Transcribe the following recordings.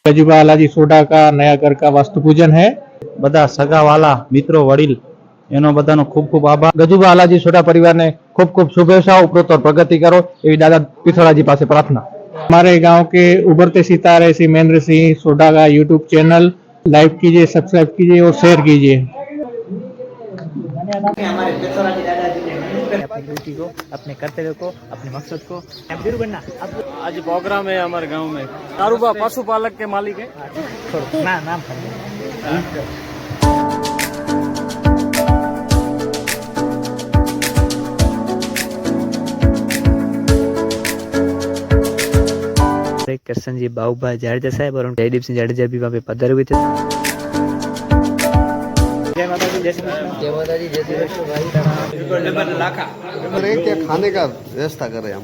गजूबा अलाजी soda का नया घर का वास्तु पूजन है। બધા સગાવાલા મિત્રો વડીલ એનો બધાનો ખૂબ ખૂબ આભાર। गजूबा अलाजी सोडा परिवार ने खूब खूब शुभेच्छाओं, उपरोक्त और प्रगति करो ये दादा पिथड़ा जी पास प्रार्थना। हमारे गांव के उभरते सितारे श्री महेंद्र सिंह सोडा का यूट्यूब चैनल लाइक कीजिए, सब्सक्राइब कीजिए और शेयर कीजिए। अपनी ड्यूटी को, अपने कर्तव्य को, अपने मकसद को पूरा करना। आज प्रोग्राम है हमारे गांव में। कारूबा पशुपालक के मालिक है। ना नाम कृष्ण जी बाबूभाई जाडेजा साहब और जयदीप सिंह जाडेजा भी वहाँ पे पधारे हुए थे। जय माता जी, जय श्री कृष्ण। जय माता जी, जय श्री कृष्ण भाई। क्या खाने का व्यवस्था करें हम।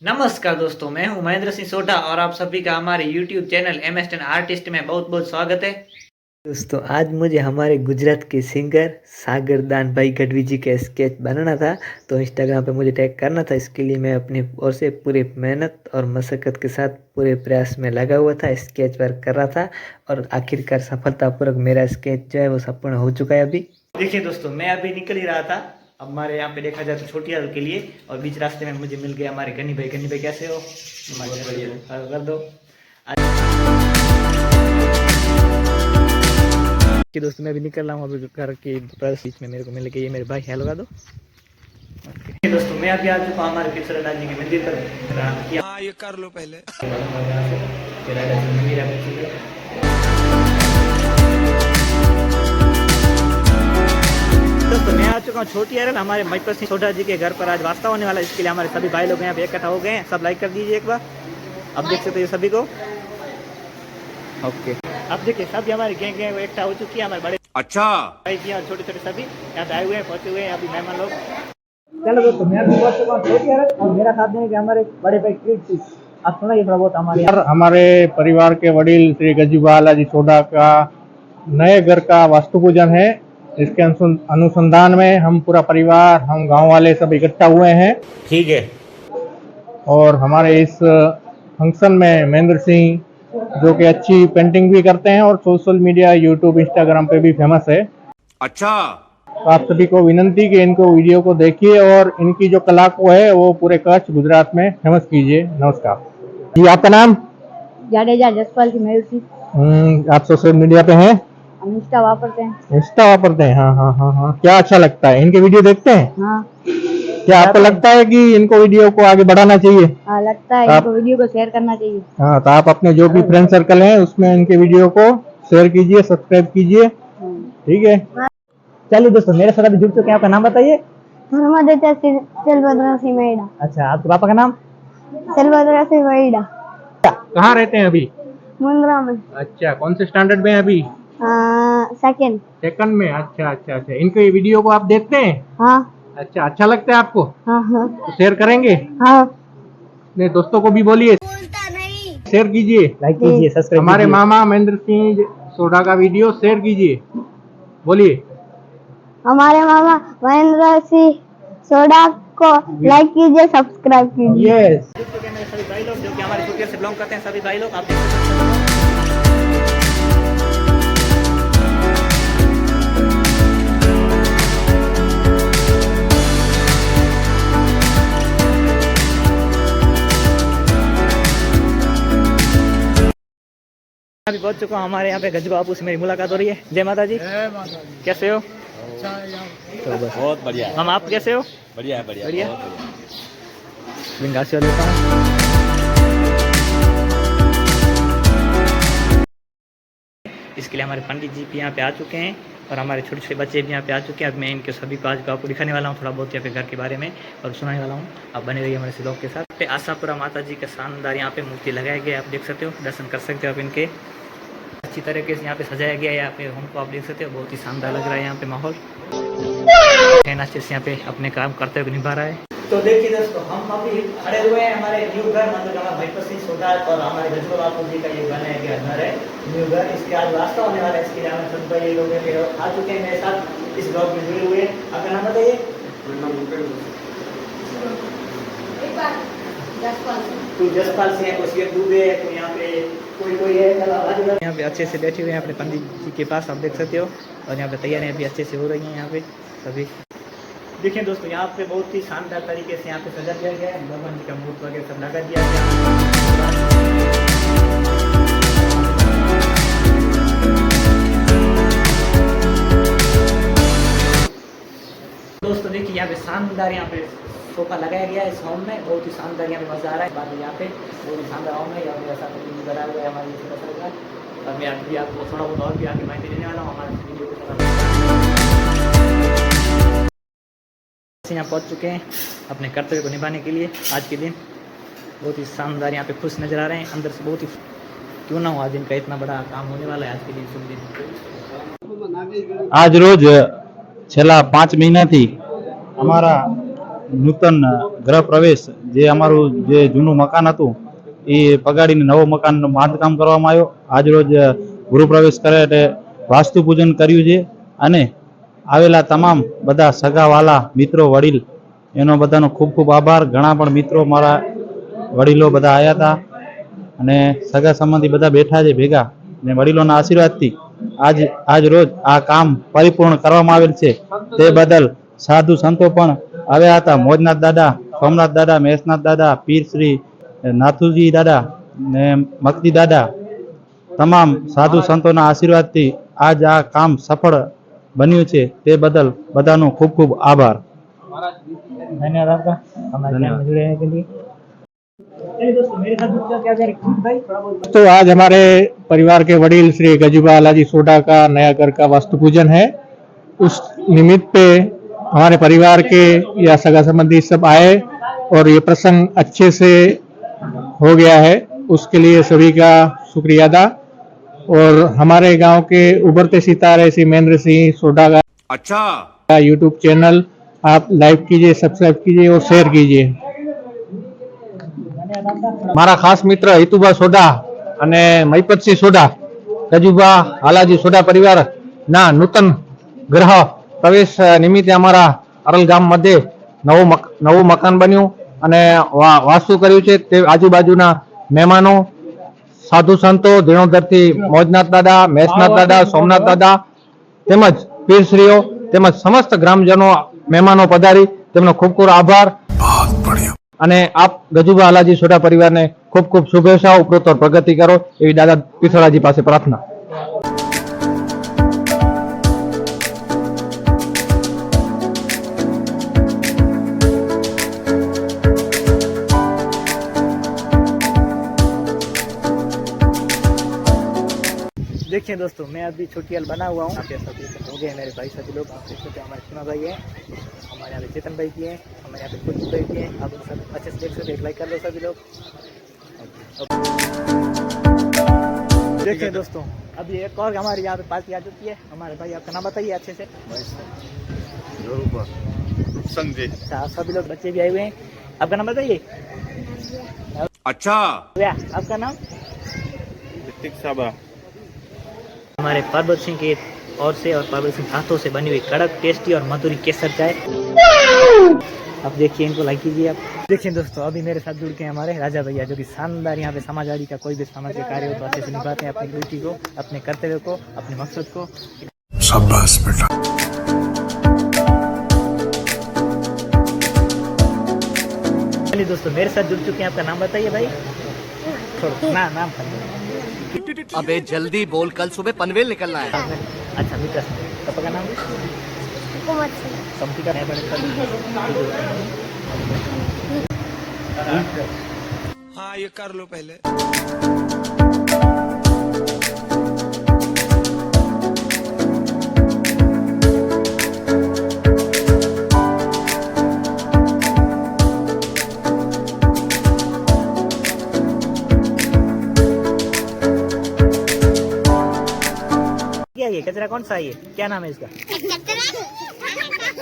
नमस्कार दोस्तों, मैं हूं महेंद्र सिंह सोडा और आप सभी का हमारे YouTube चैनल MS10 आर्टिस्ट में बहुत बहुत स्वागत है। दोस्तों आज मुझे हमारे गुजरात के सिंगर सागर दान भाई गढ़वी जी का स्केच बनाना था, तो इंस्टाग्राम पे मुझे टैग करना था। इसके लिए मैं अपनी ओर से पूरी मेहनत और मशक्क़त के साथ पूरे प्रयास में लगा हुआ था, स्केच वर्क कर रहा था और आखिरकार सफलतापूर्वक मेरा स्केच जो है वो संपूर्ण हो चुका है। अभी देखिए दोस्तों, मैं अभी निकल ही रहा था। अब हमारे यहाँ पे देखा जाए तो छोटियाल के लिए, और बीच रास्ते में मुझे मिल गया हमारे गनी भाई। गनी भाई कैसे हो? कर दो कि दोस्तों मैं भी निकल रहा हूँ अभी घर के बीच में। मेरे को मिल गया ये मेरे भाई। हेलो कर दो। ओके दोस्तों, मैं अभी आ चुका हूँ हमारे पिछड़ा जी के मंदिर पर। हाँ ये कर लो पहले। दोस्तों मैं आ चुका हूँ छोटियाल हमारे महेंद्र सिंह सोडा जी के घर पर। आज वास्ता होने वाला है, इसके लिए हमारे सभी भाई लोग यहाँ पे इकट्ठा हो गए हैं। सब लाइक कर दीजिए एक बार। अब देख सकते हैं सभी को। ओके अब देखिए सभी हमारे गैंग इकट्ठा हो चुकी है। हमारे बड़े अच्छा भाई जी और छोटे छोटे सभी यहाँ पे आए हुए हैं, पहुंचे हुए हैं अभी मेहमान लोग। चलो दोस्तों मैं अभी पहुंच चुका हूँ छोटियाल और मेरा साथ देने के हमारे बड़े भाई कीर्ति। आप सुनाइए थोड़ा बहुत हमारे परिवार के वडील श्री गजूबा अलाजी सोडा का नए घर का वास्तु पूजन है। इसके अनुसंधान में हम पूरा परिवार, हम गांव वाले सब इकट्ठा हुए हैं। ठीक है। और हमारे इस फंक्शन में महेंद्र सिंह जो कि अच्छी पेंटिंग भी करते हैं और सोशल मीडिया यूट्यूब इंस्टाग्राम पे भी फेमस है। अच्छा, तो आप सभी को विनंती कि इनको वीडियो को देखिए और इनकी जो कला को है वो पूरे कच्छ गुजरात में फेमस कीजिए। नमस्कार जी। आपका नाम? जाडेजा जसपाल की मेल सी। आप सोशल मीडिया पे हैं? हम इंस्टा वापरते हैं। इंस्टा वापरते हैं? हाँ हाँ हाँ हाँ। क्या अच्छा लगता है? इनके वीडियो देखते हैं? हाँ। क्या आपको लगता है कि इनको वीडियो को आगे बढ़ाना चाहिए? हाँ लगता है, इनको वीडियो को शेयर करना चाहिए। हाँ, तो आप अपने जो भी फ्रेंड सर्कल हैं उसमें इनके वीडियो को शेयर कीजिए, सब्सक्राइब कीजिए। ठीक है। चलिए दोस्तों मेरे साथ अभी जुड़ चुके हैं। आपका नाम बताइए। धर्मादित्य सेलभद्र सिंह मैडा। अच्छा, आपके पापा का नाम? सेलभद्र सिंह मैडा। कहाँ रहते हैं अभी? मुंद्रा में। अच्छा, कौन से स्टैंडर्ड में है अभी? सेकंड। सेकंड में? अच्छा अच्छा अच्छा। इनके ये वीडियो को आप देखते हैं? हाँ। अच्छा, अच्छा लगता है आपको? हाँ हाँ। तो शेयर करेंगे? हाँ। नहीं, दोस्तों को भी बोलिए शेयर कीजिए, लाइक कीजिए, सब्सक्राइब हमारे कीजिए। मामा महेंद्र सिंह सोडा का वीडियो शेयर कीजिए। बोलिए। हमारे मामा महेंद्र सिंह सोडा को लाइक कीजिए, सब्सक्राइब कीजिए। यस। मेरे सभी भाई लोग जो कि हमारे छोटियाल से बिलोंग करते हैं, सभी भाई लोग आप देख सकते हैं। अभी पहुंच चुका हूँ हमारे यहाँ पे गजू बापू से मेरी मुलाकात हो रही है। जय माता जी। जय माता दी। कैसे हो? अच्छा है यहाँ। तो बस बहुत बढ़िया। हम, आप कैसे हो? बढ़िया है, बढ़िया बढ़िया। बहुत बढ़िया। बिंगासी लेता हूँ। इसके लिए हमारे पंडित जी भी यहाँ पे आ चुके हैं और हमारे छोटे छोटे बच्चे भी यहाँ पे आ चुके हैं। अब मैं इनके सभी को आज को आपको दिखाने वाला हूँ, थोड़ा बहुत यहाँ पे घर के बारे में और सुनाने वाला हूँ। आप बने रहिए हमारे ब्लॉग के साथ। आशापुरा माता जी का शानदार यहाँ पे मूर्ति लगाया गया है, आप देख सकते हो, दर्शन कर सकते हो आप इनके। अच्छी तरीके से यहाँ पे सजाया गया है। यहाँ पे हमको आप देख सकते हो, बहुत ही शानदार लग रहा है यहाँ पे माहौल। अच्छे से यहाँ पे अपने काम करते हुए निभा रहा है। तो देखिए दोस्तों, हम अभी खड़े हुए हैं हमारे न्यू घर, मतलब हमारा महीपत सिंह सोडा और हमारे गजबा बापू जी का ये बनाया गया घर है, न्यू घर। इसके आज वास्ता होने वाला है, इसके लिए हमें सब भाई लोग आ चुके हैं मेरे साथ, इस ब्लॉग में जुड़े हुए हैं। आपका नाम बताइए। तू जसपाल से है, कोई दुबे है, कोई यहाँ पे कोई है, यहाँ पे अच्छे से बैठे हुए हैं अपने पंडित जी के पास, आप देख सकते हो। और यहाँ पे तैयारियाँ भी अच्छे से हो रही हैं यहाँ पे सभी। देखिए दोस्तों, यहाँ पे बहुत ही शानदार तरीके से यहाँ पे सजा दिया गया है, भगवान जी का मूर्त वगैरह सब लगा दिया गया। दोस्तों देखिए, यहाँ पे शानदार यहाँ पे सोफा लगाया गया है इस हॉल में, बहुत ही शानदार यहाँ पे मजा आ रहा है। बाद में यहाँ पे बहुत ही शानदार हॉल है, यहाँ पे ऐसा बना हुआ है हमारे का। और मैं अभी आपको थोड़ा बहुत और भी आगे माहिती देने वाला हूँ हमारे वीडियो को। यहाँ पहुँच चुके हैं अपने कर्तव्य को निभाने के लिए। आज के दिन बहुत ही शानदार यहाँ पे खुश नजर आ रहे हैं, अंदर से बहुत ही क्यों ना हो आज इनका इतना बड़ा काम होने वाला है आज के दिन, शुभ दिन। આજ રોજ છેલ્લા 5 મહિનાથી અમારા નૂતન ગૃહ પ્રવેશ જે અમારું જે જૂનું મકાન હતું એ પગાડીને નવો મકાન બાંધકામ કરવામાં આવ્યો। આજ રોજ ગૃહ પ્રવેશ કરે એટલે વાસ્તુ પૂજન કર્યું છે અને આવેલા તમામ બધા સગાવાલા મિત્રો વડીલ એનો બધાનો ખૂબ ખૂબ આભાર। ઘણા પણ મિત્રો મારા વડીલો બધા આવ્યા હતા અને સગા સંબંધી બધા બેઠા છે ભેગા અને વડીલોના આશીર્વાદથી આજ રોજ આ કામ પરિપૂર્ણ કરવામાં આવેલ છે। તે બદલ સાધુ સંતો પણ આવ્યા હતા। મોજનાથ દાદા, સોમનાથ દાદા, મહેશનાથ દાદા, પીર શ્રી નાથુજી દાદા ને મકતી દાદા, તમામ સાધુ સંતોના આશીર્વાદથી આજ આ કામ સફળ બન્યું છે। તે બદલ બધાનો ખૂબ ખૂબ આભાર। धन्यवाद आपका हमारे चैनल में जुड़े रहने के लिए। दोस्तों मेरे साथ क्या भाई थोड़ा बहुत। तो आज हमारे परिवार के वडील श्री गजूबा लालाजी सोडा का नया घर का वास्तु पूजन है। उस निमित्त पे हमारे परिवार के या सगा संबंधी सब आए और ये प्रसंग अच्छे से हो गया है, उसके लिए सभी का शुक्रिया अदा। और हमारे गांव के उभरते सितारे श्री महेंद्र सिंह सोडा का यूट्यूब चैनल आप लाइक कीजिए, सब्सक्राइब कीजिए और शेयर कीजिए। મારા ખાસ મિત્ર હિતુભા સોડા અને મહીપતસિંહ સોડા, ગજુભા હાલાજી સોડા પરિવાર ના નૂતન ગ્રહ પ્રવેશ નિમિત્તે અમારા અરલ ગામ મધ્યે નવું મકાન બન્યું અને વાસ્તુ કર્યું છે। તે આજુબાજુના મહેમાનો, સાધુ સંતો, ધીણોધરથી મોજનાથ દાદા, મહેશનાથ દાદા, સોમનાથ દાદા તેમજ પીરશ્રીઓ તેમજ સમસ્ત ગ્રામજનો મહેમાનો પધારી તેમનો ખૂબ ખૂબ આભાર। અને આપ ગજુભા હાલાજી સોડા પરિવારને ખૂબ ખૂબ શુભેચ્છાઓ, ઉપરોત્તર પ્રગતિ કરો એવી દાદા પિથોરાજી પાસે પ્રાર્થના। देखिए दोस्तों, मैं अभी छोटियाल बना हुआ हूँ। आप सभी हो गए मेरे भाई सभी लोग, आप देख सकते हैं हमारे सीमा भाई हैं, हमारे यहाँ पे चेतन भाई की हैं, हमारे यहाँ पे कुछ भाई की हैं। आप सब अच्छे से देख सकते हैं, एक लाइक कर लो सभी लोग। देखिए दोस्तों, अभी एक और हमारे यहाँ पे पार्टी आ चुकी है। हमारे भाई आपका नाम बताइए अच्छे से। अच्छा, आप सभी लोग बच्चे भी आए हुए हैं, आपका नाम बताइए। अच्छा, आपका नाम? हमारे पार्वत सिंह के और से और पार्वत सिंह हाथों से बनी हुई कड़क, टेस्टी और मधुरी केसर चाय। अब देखिए, इनको लाइक कीजिए आप। देखिए दोस्तों, अभी मेरे साथ जुड़ के हमारे राजा भैया, जो कि शानदार यहाँ पे समाजवादी का कोई भी सामाजिक कार्य हो तो अच्छे से निभाते हैं अपनी ड्यूटी को, अपने कर्तव्य को, अपने मकसद को। शाबाश बेटा। चलिए दोस्तों, मेरे साथ जुड़ चुके हैं, आपका नाम बताइए भाई। थोड़ा नाम अबे जल्दी बोल, कल सुबह पनवेल निकलना है। अच्छा, मित्र पापा का नाम? समती का हाँ, ये कर लो पहले। क्या ये कचरा कौन सा है? ये क्या नाम है इसका?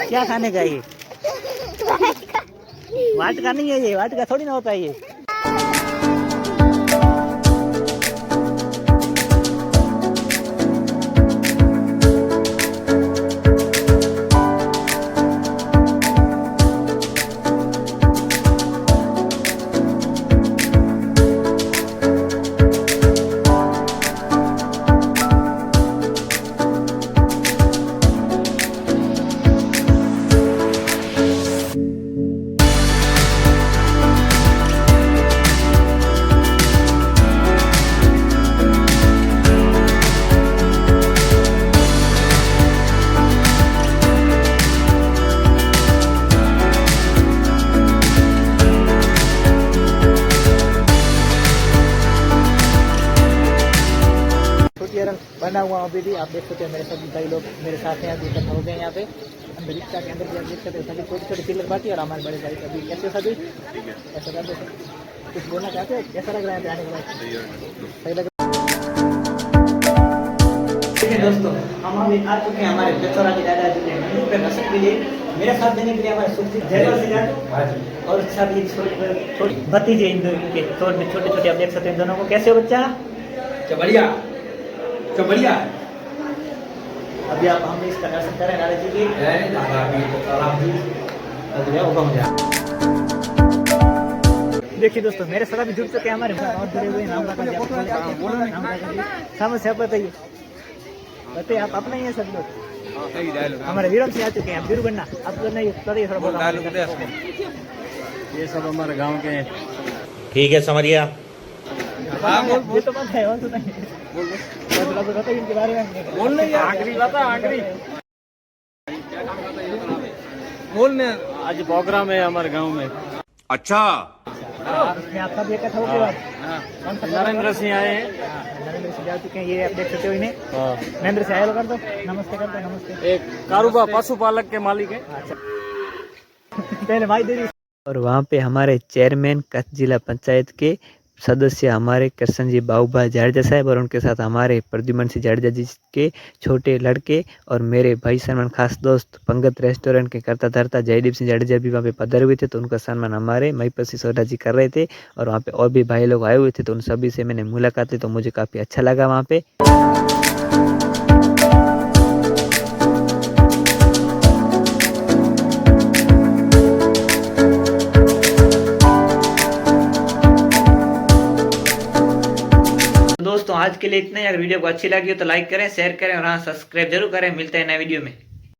क्या खाने का ये? वाटका नहीं है ये, वाटका थोड़ी ना होता है ये। बना हुआ अभी भी आप देख सकते हैं। मेरे सभी भाई लोग मेरे साथ हैं, अभी इकट्ठा हो गए यहाँ पे अंदर रिक्शा के अंदर भी आप देख सकते हैं। सभी छोटी छोटी पिलर बाकी और हमारे बड़े भाई सभी कैसे सभी ऐसा कर दो। कुछ बोलना चाहते हो? कैसा लग रहा है आने के बाद? सही लग रहा है दोस्तों। हम अभी आ चुके हैं हमारे पेचोरा के दादाजी के मंदिर पे दर्शन के लिए। मेरे साथ देने के लिए हमारे सुखजीत जयवर सिंह और सभी छोटी भतीजे इन दोनों के छोटे छोटे आप देख सकते हैं दोनों को। कैसे हो बच्चा? बढ़िया बढ़िया। अभी आप हम इसका दर्शन करें नाराज जी की। देखिए दोस्तों मेरे साथ भी जुड़ चुके हैं हमारे और जुड़े हुए नाम समस्या बताइए बताइए आप अपना ही है सब लोग। हमारे वीरों से आ चुके हैं। वीरू बनना आप तो नहीं बताइए थोड़ा बहुत। ये सब हमारे गांव के हैं। ठीक है समझिए। ये तो बात है और तो नहीं बताइए इनके बारे में। बोलने आखिरी बता आखिरी बोलने। आज प्रोग्राम है हमारे गांव में। अच्छा आप सब इकट्ठा हो गए। नरेंद्र सिंह आए हैं। नरेंद्र सिंह जा चुके हैं। ये आप देख सकते हो इन्हें। नरेंद्र से आए कर दो नमस्ते कर दो। नमस्ते। एक कारूबा पशुपालक के मालिक है। अच्छा पहले भाई दे। और वहाँ पे हमारे चेयरमैन कच्छ जिला पंचायत के सदस्य हमारे कृष्ण जी बाबूभाई जाडेजा साहब और उनके साथ हमारे प्रद्युमन सिंह जाडेजा जी के छोटे लड़के और मेरे भाई सलमान खास दोस्त पंगत रेस्टोरेंट के करता धरता जयदीप सिंह जाडेजा भी वहाँ पे पधारे हुए थे। तो उनका सम्मान हमारे महिपत सोडा जी कर रहे थे और वहाँ पे और भी भाई लोग आए हुए थे। तो उन सभी से मैंने मुलाकात की तो मुझे काफ़ी अच्छा लगा वहाँ पे। दोस्तों आज के लिए इतना ही। अगर वीडियो को अच्छी लगी हो तो लाइक करें, शेयर करें और हाँ सब्सक्राइब जरूर करें। मिलते हैं नए वीडियो में।